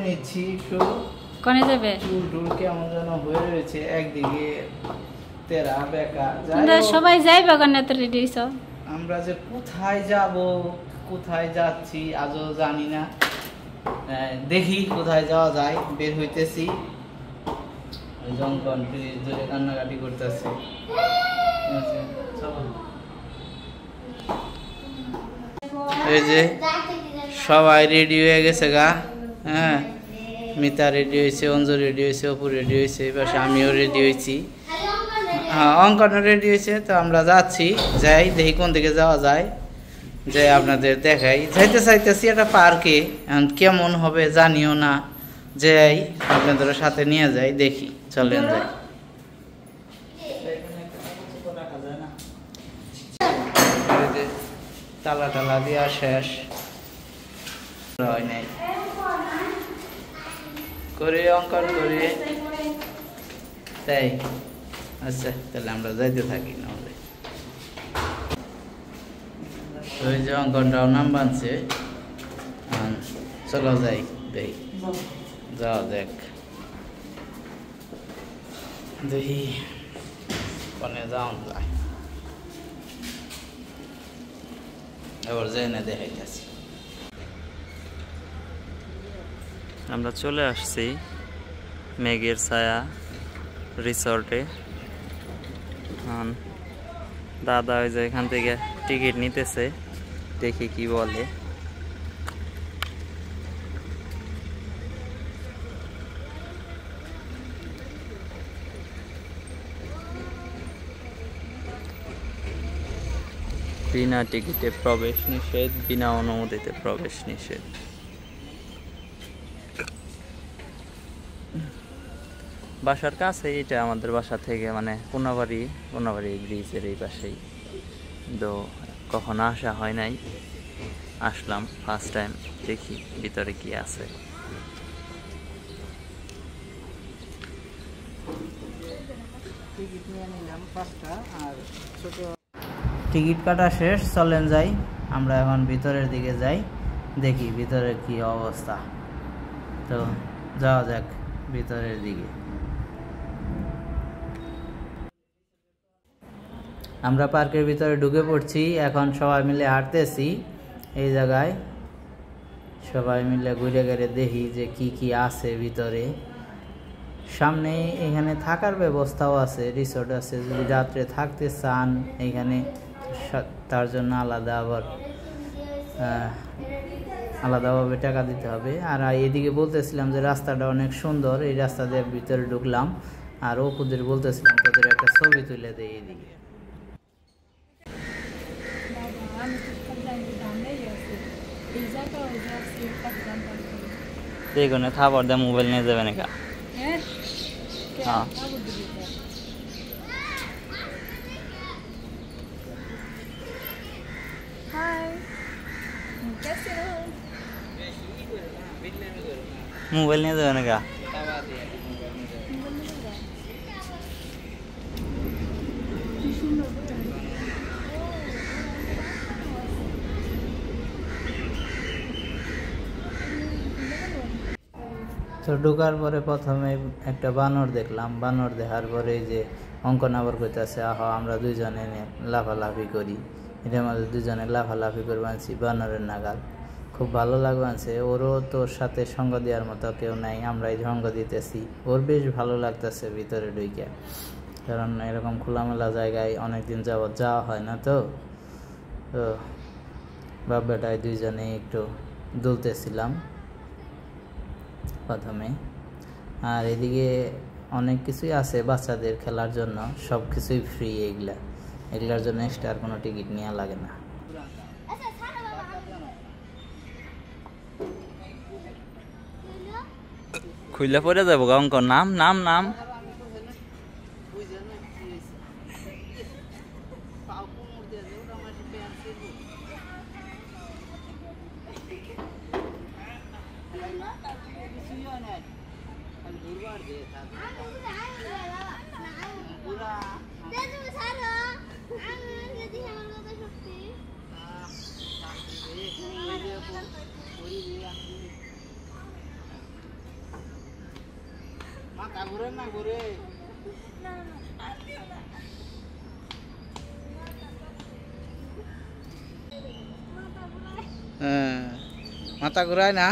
নিচ্ছি একটু। কোনে যাবে? চুল টুল কেমন যেন হয়ে রয়েছে, একদিকে তেরা বেকা। সবাই যাইবা কোনে তো রেডি হইছো? আমরা যে কোথায় যাব, কোথায় যাচ্ছি আজও জানি না। দেখি কোথায় যাওয়া যায়, বের হইতেছি। জঙ্কন ধরে কান্নাকাটি করতেছে। এই যে সবাই রেডি হয়ে গেছে গা। হ্যাঁ, মিতা রেডি হয়েছে, অঞ্জু রেডি হয়েছে, অপু রেডি হয়েছে, এবার আমিও রেডি হয়েছি। হ্যাঁ, অঙ্কনও রেডি হয়েছে। তো আমরা যাচ্ছি, যাই দেখি কোন দিকে যাওয়া যায়, যাই আপনাদের দেখাই। যাইতে চাইতেছি একটা পার্কে, কেমন হবে জানিও না, যাই আপনাদের সাথে নিয়ে যাই, দেখি চলেন যাই। তালা টালা দিয়া শেষ হয় নাই, করে অঙ্কন করে তাই। আচ্ছা, তাহলে আমরা যাইতে থাকি নাহলে। ওই যে অঙ্কনটাও নাম বানছে, চলো যাই, দেই যাওয়া দেখ, দেখি কনে যাওয়া যায়। এবার যাই না দেখাইতেছি। আমরা চলে আসছি মেঘের ছায়া রিসর্টে। দাদা ওই যে এখান থেকে টিকিট নিতেছে, দেখি কি বলে। বিনা টিকিটে প্রবেশ নিষেধ, বিনা অনুমতিতে প্রবেশ নিষেধ। বাসার কাছে এটা আমাদের বাসা থেকে, মানে কোনাবাড়ি ব্রিজের এই পাশেই। তো কখনো আসা হয় নাই, আসলাম ফার্স্ট টাইম, দেখি ভিতরে কি আছে। টিকিট কাটা শেষ, চলেন যাই। আমরা এখন ভিতরের দিকে যাই, দেখি ভিতরে কি অবস্থা। তো যাওয়া যাক ভিতরের দিকে। আমরা পার্কের ভিতরে ঢুকে পড়ছি, এখন সবাই মিলে হাঁটতেছি এই জায়গায়। সবাই মিলে ঘুরে ঘুরে দেখি যে কি কি আছে ভিতরে। সামনে এখানে থাকার ব্যবস্থাও আছে, রিসোর্ট আছে, যদি রাত্রে থাকতে চান এখানে তার জন্য আলাদাভাবে টাকা দিতে হবে। আর এদিকে বলতেছিলাম যে রাস্তাটা অনেক সুন্দর, এই রাস্তা দিয়ে ভিতরে ঢুকলাম। আর অপুদের বলতেছিলাম তোদের একটা ছবি তুলে দেয় এদিকে। দেখুন খাবার দিয়ে মোবাইল নিয়ে যাবে না। हाँ मोबाइल नहीं देने का। তো ঢোকার পরে প্রথমে একটা বানর দেখলাম, বানর দেখার পরে যে অঙ্কন আবার কইতাছে আহা আমরা দুইজনে লাফালাফি করি। এটার মধ্যে দুজনে লাফালাফি করে বানছি বানরের নাগাল, খুব ভালো লাগছে। ওরও তোর সাথে সঙ্গ দেওয়ার মতো কেউ নাই, আমরাই সঙ্গ দিতেছি। ওর বেশ ভালো লাগতেছে ভিতরে ঢুকে, কারণ এরকম খোলামেলা জায়গায় অনেকদিন যাবৎ যাওয়া হয় না। তো বাপ বেটায় দুইজনে একটু দুলতেছিলাম প্রথমে। আর এদিকে অনেক কিছুই আছে বাচ্চাদের খেলার জন্য, সব কিছুই ফ্রি। এগুলার জন্য এক্সট্রা আর কোনো টিকিট নেওয়া লাগে না। খুইলা পড়ে যাবো অঙ্ক। নাম নাম নাম মাথা ঘুরে না ঘুরে মাথা ঘুরায় না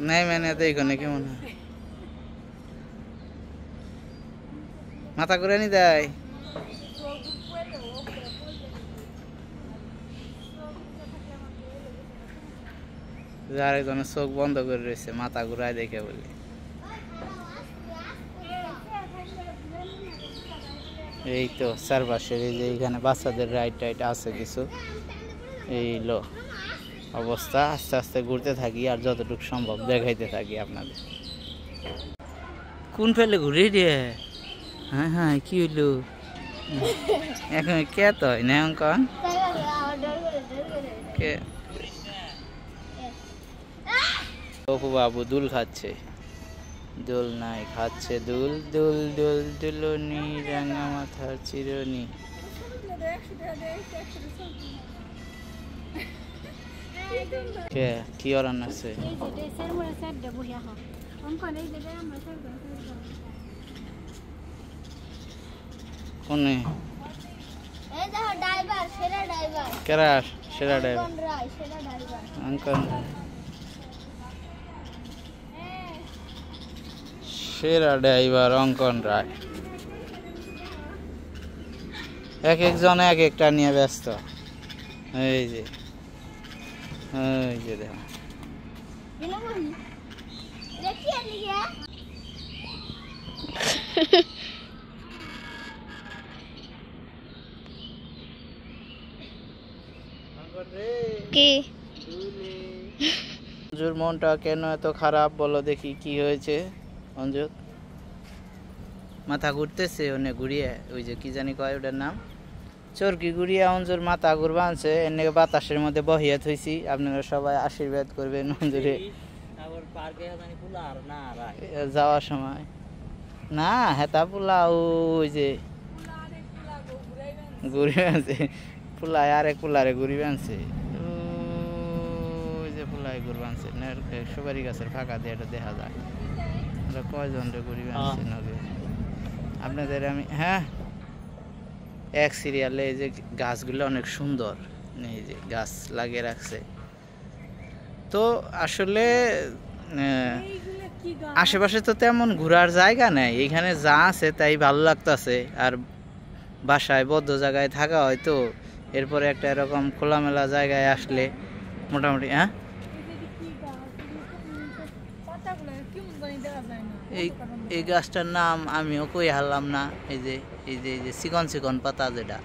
নাই মানে তো এইখানে কেমন মাথা ঘুরে নি দেয় আরেকজনের চোখ বন্ধ করে রয়েছে মাথা ঘুরায় দেখে বলে এই তো চারপাশের এই যে এখানে বাচ্চাদের রাইড টাইড আছে কিছু এই লো অবস্থা আস্তে আস্তে ঘুরতে থাকি আর যতটুকু সম্ভব দেখাইতে থাকি আপনাদের কোন ফেলে ঘুরে রে হ্যাঁ হ্যাঁ কি হইলো এখন কে তো হয় না অঙ্কন কে অপু বাবু দুল খাচ্ছে দোল নাই খাচ্ছে দুল দুল দুল দুলনি রাঙা মাথার চিরনি কে কি অরান আছে কোনে কেরা সেরা ড্রাইভার অঙ্কন সেরা ড্রাইভার অঙ্কন রায় এক একজন এক একটা নিয়ে ব্যস্ত এই যে দেখো অঞ্জুর মনটা কেন এত খারাপ বলো দেখি কি হয়েছে অঞ্জু মাথা ঘুরতেছে ওনে ঘুরিয়ে ওই যে কি জানি কয় ওটার নাম চরকি ঘুরিয়ে অঞ্জুর মাথা ঘুরবা আনছে এনে বাতাসের মধ্যে বহিয়া থইছি আপনারা সবাই আশীর্বাদ করবেন অঞ্জুরে যাওয়ার সময় না হেতা পোলা ওই যে ঘুরি আনছে পোলায় আরেক পোলারে ঘুরি আনছে ওই যে পোলায় ঘুরবা আনছে সুপারি গাছের ফাঁকা দিয়ে এটা দেখা যায় কয়জন রে ঘুরি আনছে নগে আপনাদের আমি হ্যাঁ এক সিরিয়ালে এই যে গাছগুলো অনেক সুন্দর এই যে গাছ লাগিয়ে রাখছে তো আসলে আশেপাশে তো তেমন ঘোরার জায়গা নেই এখানে যা আছে তাই ভালো লাগতেছে আর বাসায় বদ্ধ জায়গায় থাকা হয়তো এরপরে একটা এরকম খোলামেলা জায়গায় আসলে মোটামুটি হ্যাঁ এই গাছটার নাম আমিও কই হারলাম না এই যে চিকন চিকন পাতা যেটা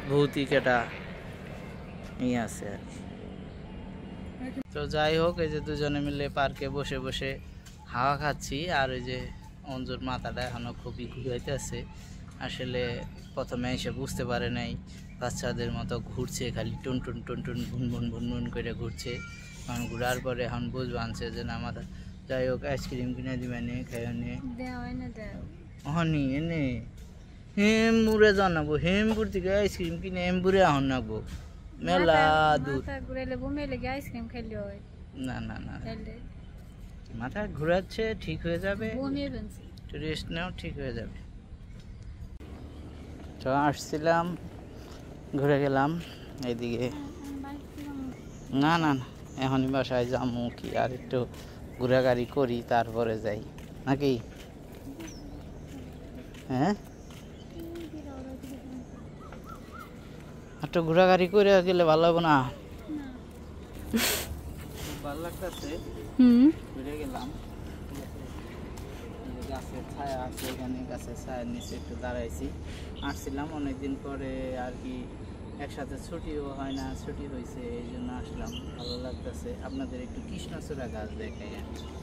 ভৌতিক এটা আছে আর তো যাই হোক এই যে দুজনে মিলে পার্কে বসে বসে হাওয়া খাচ্ছি আর ওই যে অঞ্জুর মাথাটা এখনো খুবই ঘুরাইতেছে আসলে প্রথমে এসে বুঝতে পারে নাই বাচ্চাদের মতো ঘুরছে খালি টুন টুন টুন টুন ভুনভুন ভুনভুন করে ঘুরছে কারণ ঘুরার পরে এখন বুঝবো আনছে যে না মাথা যাই হোক আইসক্রিম কিনে দিবে নে খাইও নে হনি এনে হেমপুরে জানাবো হেমপুর থেকে আইসক্রিম কিনে হেমপুরে এখন নাকবো মেলা দূর না না না মাথা ঘুরাচ্ছে ঠিক হয়ে যাবে রেস্ট নাও ঠিক হয়ে যাবে তো আসছিলাম ঘুরে গেলাম এইদিকে না না না এখনই বাসায় যাবো কি আর একটু ঘোরাঘুরি করি তারপরে যাই নাকি হ্যাঁ একটু ঘোরাঘুরি করে গেলে ভালো হবে না ভালো লাগতেছে ঘুরে গেলাম গাছের ছায়া আছে এখানে গাছের ছায়ার নিচে একটু দাঁড়াইছি আসছিলাম অনেকদিন পরে আর কি একসাথে ছুটিও হয় না ছুটি হয়েছে এই জন্য আসলাম ভালো লাগতেছে আপনাদের একটু কৃষ্ণচূড়া গাছ দেখাই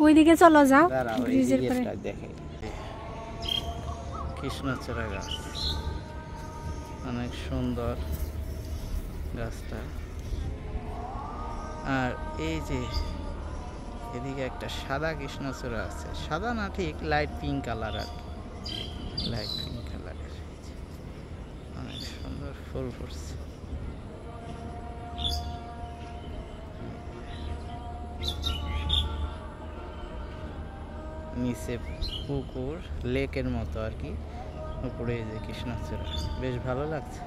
ওইদিকে চলো যাও দেখাই কৃষ্ণচূড়া গাছ অনেক সুন্দর গাছটা আর এই যে এদিকে একটা সাদা কৃষ্ণচূড়া আছে সাদা না ঠিক লাইট পিঙ্ক কালার আর লাইট পিঙ্ক কালারের অনেক সুন্দর ফুল ফুটছে নিচে পুকুর, লেকের মতো আর কি, উপরে এই যে কৃষ্ণচূড়া, বেশ ভালো লাগছে।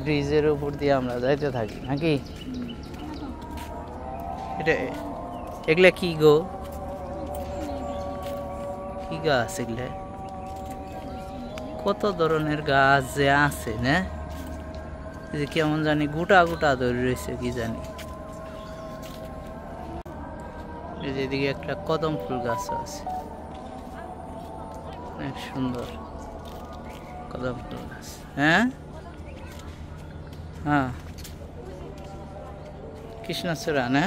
ব্রিজের উপর দিয়ে আমরা যাইতে থাকি নাকি? এটা এগুলা কি গো, কি গাছ এগুলা? কত ধরনের গাছ যে আছে না, এই যে কেমন জানি গোটা গোটা ধরে রয়েছে কি জানি। এই যে এদিকে একটা কদম ফুল গাছ আছে, অনেক সুন্দর কদম ফুল গাছ। হ্যাঁ হ্যাঁ, কৃষ্ণচূড়া না?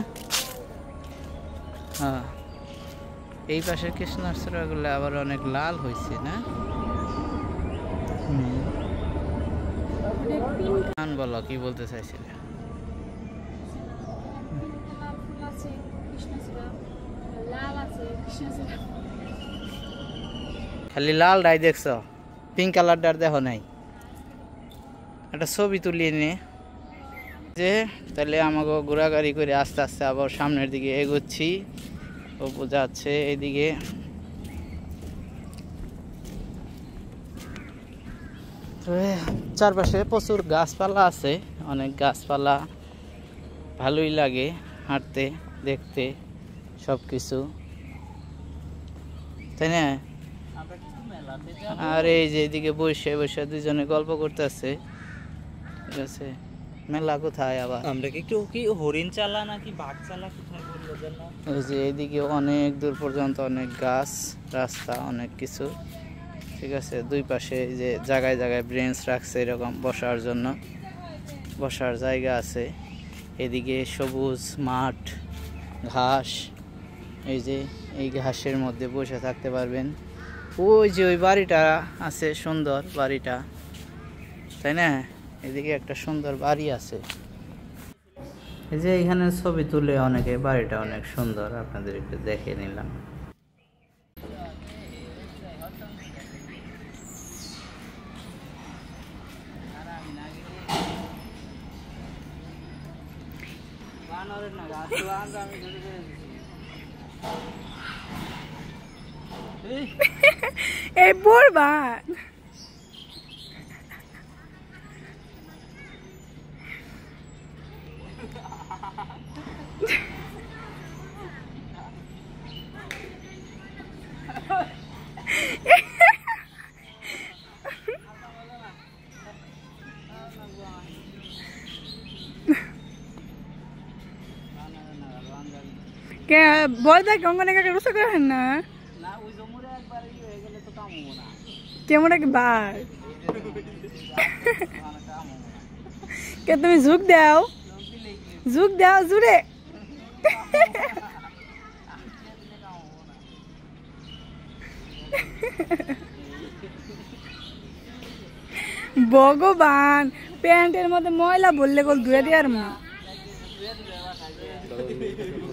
হ্যাঁ, এই পাশে কৃষ্ণচূড়া গুলো আবার অনেক লাল হয়েছে না? বলো কি বলতে চাইছিলে? খালি লাল ডাই দেখছ, পিঙ্ক কালারটার দেখো নাই? একটা ছবি তুলিয়ে নে যে, তাহলে আমাকে ঘোরাঘুরি করে আস্তে আস্তে আবার সামনের দিকে এগোচ্ছি। ও যাচ্ছে এইদিকে। চারপাশে প্রচুর গাছপালা আছে, অনেক গাছপালা, ভালোই লাগে হাঁটতে দেখতে সব কিছু, তাই না? আর এই যে এদিকে বসে বসে দুজনে গল্প করতেছে, ঠিক আছে। মেলা কোথায় আবার? আমরা কি একটু কি হরিণ চালা নাকি বাঘ চালা কোথায় বললো যেন? এই যে এদিকে অনেক দূর পর্যন্ত অনেক গাছ, রাস্তা, অনেক কিছু, ঠিক আছে। দুই পাশে এই যে জায়গায় জায়গায় ব্রেঞ্চ রাখছে এরকম বসার জন্য, বসার জায়গা আছে। এদিকে সবুজ মাঠ, ঘাস, এই যে এই ঘাসের মধ্যে বসে থাকতে পারবেন। ওই যে ওই বাড়িটা আছে, সুন্দর বাড়িটা, তাই না? এদিকে একটা সুন্দর বাড়ি আছে। এই যে এখানে ছবি তুলে অনেকে, বাড়িটা অনেক সুন্দর, আপনাদের একটু দেখে নিলাম। এই বরবাদ কে বল দেখ অঙ্গনে কাকে রুসা করেন না কেমন কি বার কে তুমি ঝুঁক দাও জুড়ে ভগবান, প্যান্টের মধ্যে ময়লা বললে গোল ধুয়ে দিয়ে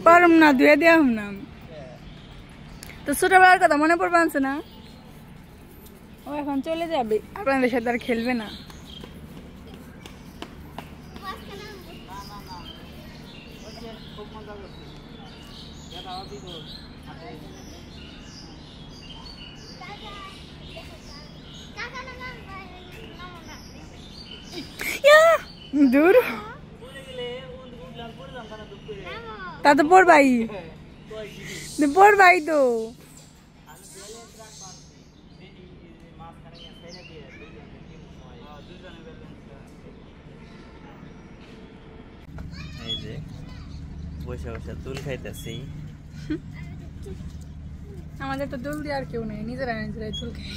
পারম না, ধুয়ে দেওয়া না। তো ছোটবেলার কথা মনে পড়বে আনছে না? ও এখন চলে যাবে, আপনাদের সাথে আর খেলবে না। দূর তা তো পড়বাই তো। এই যে বসে বসে দুল খাইতেছি। আমাদের তো দুল দিয়ে আর কেউ নেই, নিজেরা নিজেরাই দুল খাই।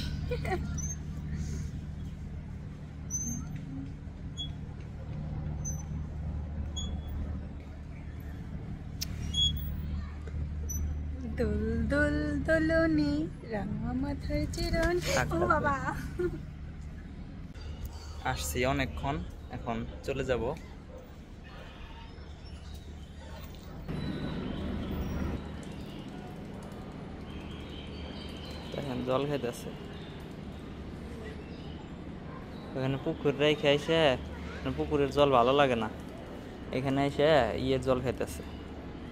দুল দুল দোলনি রাঙা মাথায় চিরন। ও বাবা, আসছি অনেকক্ষণ, এখন চলে যাব। এখন জল খাইতেছে, এখানে পুকুর রেখে এসে, পুকুরের জল ভালো লাগে না, এখানে এসে ইয়ের জল খাইতেছে,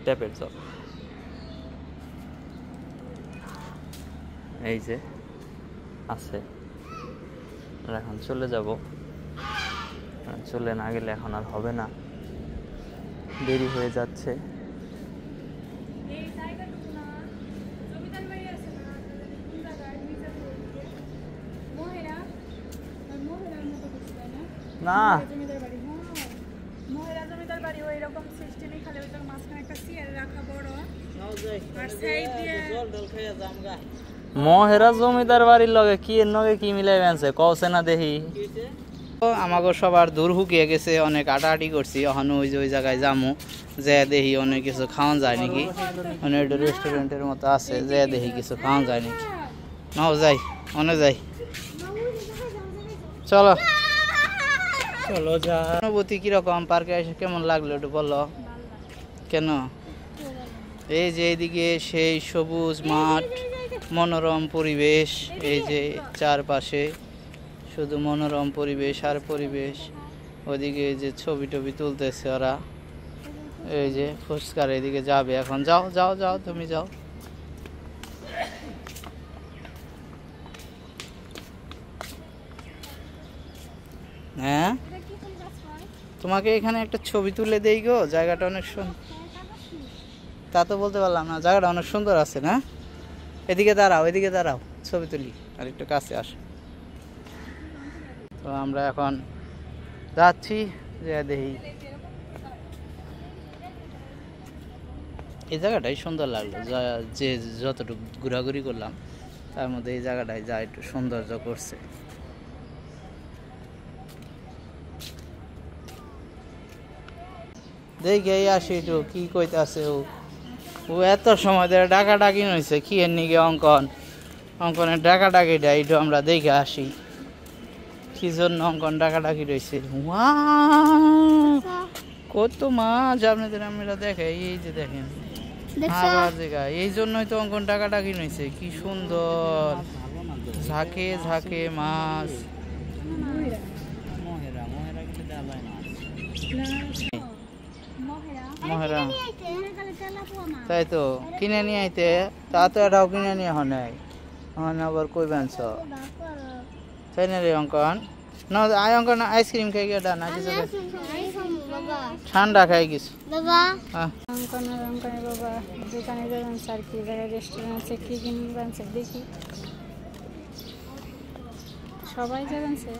ট্যাপের জল। এই যে আছে। আর এখন চলে যাব, চলে না গেলে এখন আর হবে না, দেরি হয়ে যাচ্ছে। না মহেরা জমিদার বাড়ির লগে কি এর লগে কি মিলাই আনছে কওছে না দেখি। আমাকে সবার দূর হুকিয়ে গেছে, অনেক আটাআটি করছি, এখন ওই যে ওই জায়গায় যামু, যে দেখি অনেক কিছু খাওয়া যায় নাকি, অনেক রেস্টুরেন্টের মতো আছে, যে দেখি কিছু খাওয়া যায় নাকি। নাও যাই, অনে যাই, চলো চলো যা। অনুভূতি কিরকম, পার্কে এসে কেমন লাগলো একটু বলো। কেন? এই যে এইদিকে সেই সবুজ মাঠ, মনোরম পরিবেশ, এই যে চারপাশে শুধু মনোরম পরিবেশ আর পরিবেশ। ওদিকে যে ছবি টবি তুলতেছে ওরা, এই যে ফুচকার এদিকে যাবে এখন। যাও যাও যাও, তুমি যাও। হ্যাঁ, তোমাকে এখানে একটা ছবি তুলে দেই গো, জায়গাটা অনেক সুন্দর। তা তো বলতে পারলাম না, জায়গাটা অনেক সুন্দর আছে না। এদিকে দাঁড়াও, এদিকে দাঁড়াও, ছবি তুলি। আর একটু কাছে আসো। তো আমরা এখন যাচ্ছি, যে দেখি। এই জায়গাটাই সুন্দর লাগলো, যে যতটুকু ঘোরাঘুরি করলাম তার মধ্যে এই জায়গাটায় যা একটু সৌন্দর্য করছে। দেখে আসি একটু কি কইতাছে ও। ও এত সময় ধরে ডাকাডাকি নইছে কি এর নিকে অঙ্কনের ডাকাডাকিটা একটু আমরা দেখে আসি, কি জন্য অঙ্কন ডাকাডাকি রয়েছে। কত মাছ আপনাদের আমরা দেখাই, এই যে দেখেন আবার জায়গা, এই জন্যই তো অঙ্কন ডাকাডাকি নইছে। কি সুন্দর ঝাঁকে ঝাঁকে মাছ। মহেরা তাই তো কিনে নিয়ে আইতে, তা তো এটাও কিনে নিয়ে হয় আবার কই বানছ তাই না রে অঙ্কন? না আয় অঙ্কন, আইসক্রিম খাই গেটা না কিছু ঠান্ডা খাই কিছু। অঙ্কনের বাবা দোকানে যাবেন স্যার, কি জায়গায় রেস্টুরেন্ট আছে, কি কিনবেন স্যার দেখি। সবাই যাবেন স্যার।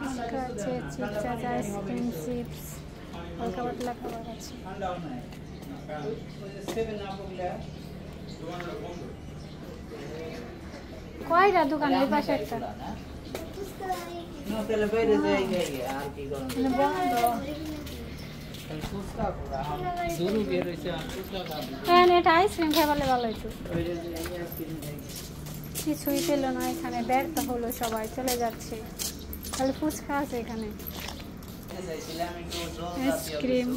আছে চিপস আছে, আইসক্রিম, চিপস, হালকা পাতলা খাবার আছে। কয়টা দোকান? ওই পাশে একটা এটা আইসক্রিম খাইবালে ভালো হইতো। কিছুই পেল না এখানে, ব্যর্থ হলো সবাই, চলে যাচ্ছে। খালি ফুচকা আছে এখানে, আইসক্রিম।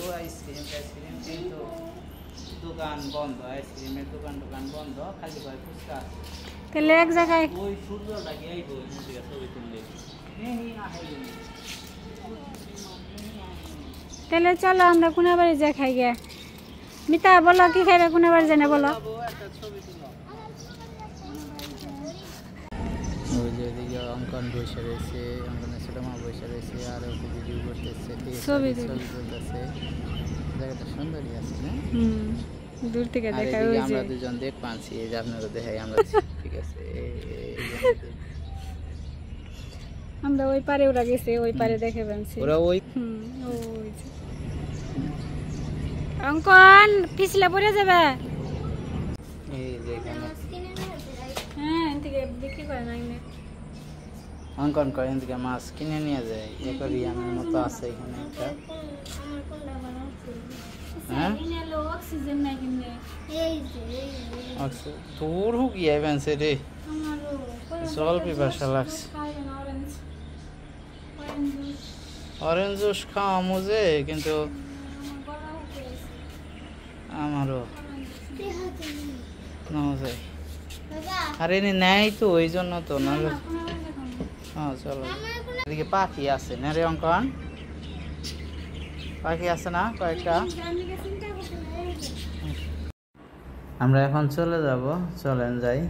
দোকান বন্ধ, আইসক্রিমের দোকান বন্ধ, খালি করে ফুচকা। তাহলে এক জায়গায় ওই সূর্যটা কি আইবো এদিকে ছবি তুললে। তাহলে চলো আমরা কোন বাড়ি যাই খাই গে। মিতা বলো কি খাইবে, কোন বাড়ি যাই না বলো। ওই যে এদিকে অঙ্কন বসে রয়েছে, অঙ্কনের ছোট মা বসে রয়েছে, আর ওকে ভিডিও করতেছে, ছবি তুলতেছে। জায়গাটা সুন্দরই আছে না? দূর থেকে দেখা যায়। আমরা দুজন দেখ পাচ্ছি, এই যে আপনারা দেখাই আমরা। ঠিক আছে, আমরা ওই পারে, ওরা গেছে ওই পারে দেখে বানছি ওরা। ওই ওই অঙ্কন পিছলে পড়ে যাবে। এই যে এখানে হ্যাঁ এদিকে বিক্রি করে না এখানে। অঙ্কন করে এদিকে মাছ কিনে নিয়ে যায়। অ্যাকোয়ারিয়ামের মতো আছে এখানে একটা। হ্যাঁ অক্সিজেন নাই কিনে, এই যে তোর হুকি আইবেনছে রে, জল পিপাসা লাগছে। অরেঞ্জ জুস খাওয়া মুজে, কিন্তু আমারও না যায়। আর এনে নেয় তো, ওই জন্য তো না। হ্যাঁ চলো। এদিকে পাখি আছে না রে অঙ্কন? পাখি আছে না কয়েকটা? আমরা এখন চলে যাব, চলেন যাই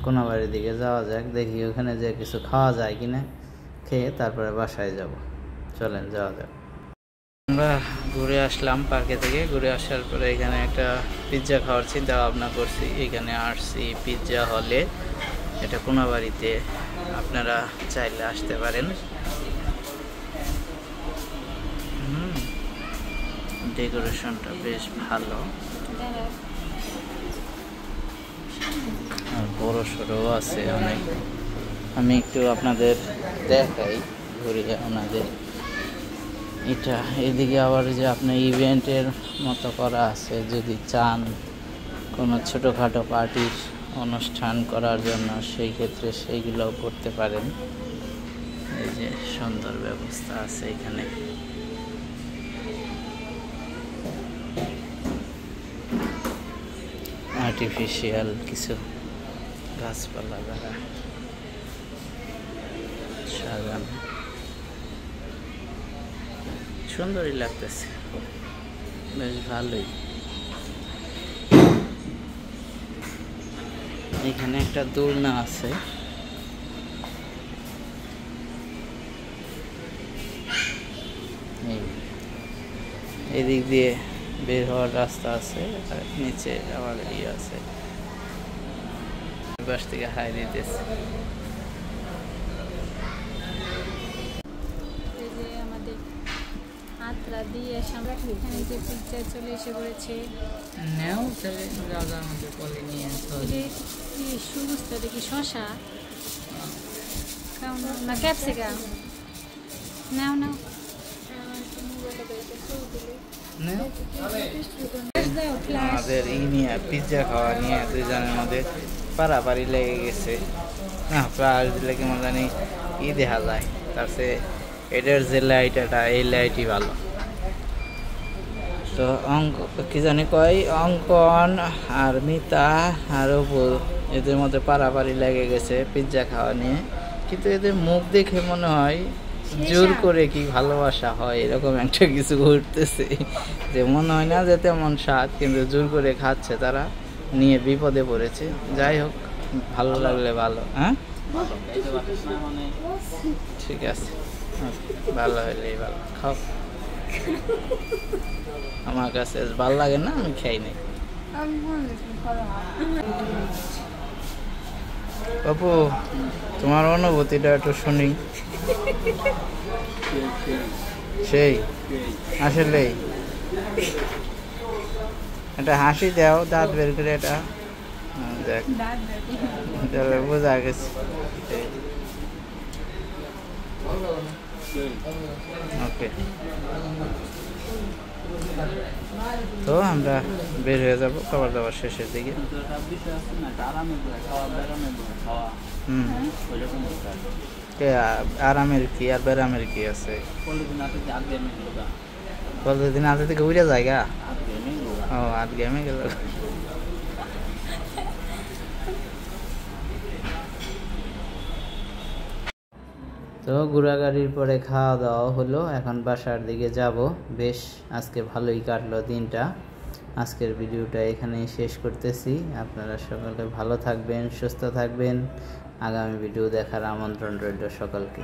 কোনাবাড়ির দিকে যাওয়া যাক, দেখি ওখানে যে কিছু খাওয়া যায় কিনা, খেয়ে তারপরে বাসায় যাব। চলেন যাওয়া যাক। আমরা ঘুরে আসলাম পার্কে থেকে, ঘুরে আসার পরে এখানে একটা পিৎজা খাওয়ার চিন্তা ভাবনা করছি। এখানে আসছি পিৎজা হলে, এটা কোনাবাড়িতে, আপনারা চাইলে আসতে পারেন। ডেকোরেশনটা বেশ ভালো আর বড় সড়ো আছে অনেক। আমি একটু আপনাদের দেখাই ঘুরিয়ে ওনাদের। এটা এদিকে আবার যে আপনার ইভেন্টের মতো করা আছে, যদি চান কোনো ছোটোখাটো পার্টির অনুষ্ঠান করার জন্য সেই ক্ষেত্রে সেইগুলোও করতে পারেন। এই যে সুন্দর ব্যবস্থা আছে এখানে। আর্টিফিশিয়াল কিছু গাছপালা দ্বারা সাজানো, সুন্দরই লাগতেছে, বেশ ভালোই। এখানে একটা দোলনা আছে, এদিক দিয়ে বের হওয়ার রাস্তা আছে, আর নিচে আমার ইয়ে আছে, বাস থেকে হাই দিতেছে। আমাদের হাতরা দিয়ে আমরা এখানে যে পিৎজা চলে এসে পড়েছে। নেও তাহলে দাদা আমাদের কলে নিয়ে সুবুজটা দেখি শশা না ক্যাপসিকাম, নাও নাও আমাদের নিয়ে পিৎজা খাওয়া নিয়ে দুজনের মধ্যে পারাপারি লেগে গেছে। না প্রায় দিলে কেমন জানি দেখা যায়, তার চেয়ে এটার যে লাইটটা এই লাইটই ভালো। তো কি জানি কয় অঙ্কন আর মিতা আর অপু এদের মধ্যে পারাপারি লেগে গেছে পিৎজা খাওয়া নিয়ে। কিন্তু এদের মুখ দেখে মনে হয় জোর করে কি ভালোবাসা হয় এরকম একটা কিছু ঘটতেছে, যে মনে হয় না যে তেমন স্বাদ, কিন্তু জোর করে খাচ্ছে তারা, নিয়ে বিপদে পড়েছে। যাই হোক, ভালো লাগলে ভালো। হ্যাঁ ঠিক আছে, ভালো হইলেই ভালো, খাও। আমার কাছে ভালো লাগে না, আমি খাই নাই। বাপু তোমার অনুভূতিটা একটু শুনি। সেই আসলে এটা হাসি দাও, দাঁত বের করে, এটা দেখ তাহলে বোঝা গেছে। ওকে, তো আমরা বের হয়ে যাবো খাবার দাবার শেষের দিকে। আরামের কি আর বেরামের কি আছে? দিন আগে থেকে উড়ে জায়গা। ও আট গেমে গেল। তো ঘোরাঘুরির পরে খাওয়া দাওয়া হলো, এখন বাসার দিকে যাব। বেশ আজকে ভালোই কাটলো দিনটা। আজকের ভিডিওটা এখানেই শেষ করতেছি। আপনারা সকলে ভালো থাকবেন, সুস্থ থাকবেন। আগামী ভিডিও দেখার আমন্ত্রণ রইল সকলকে।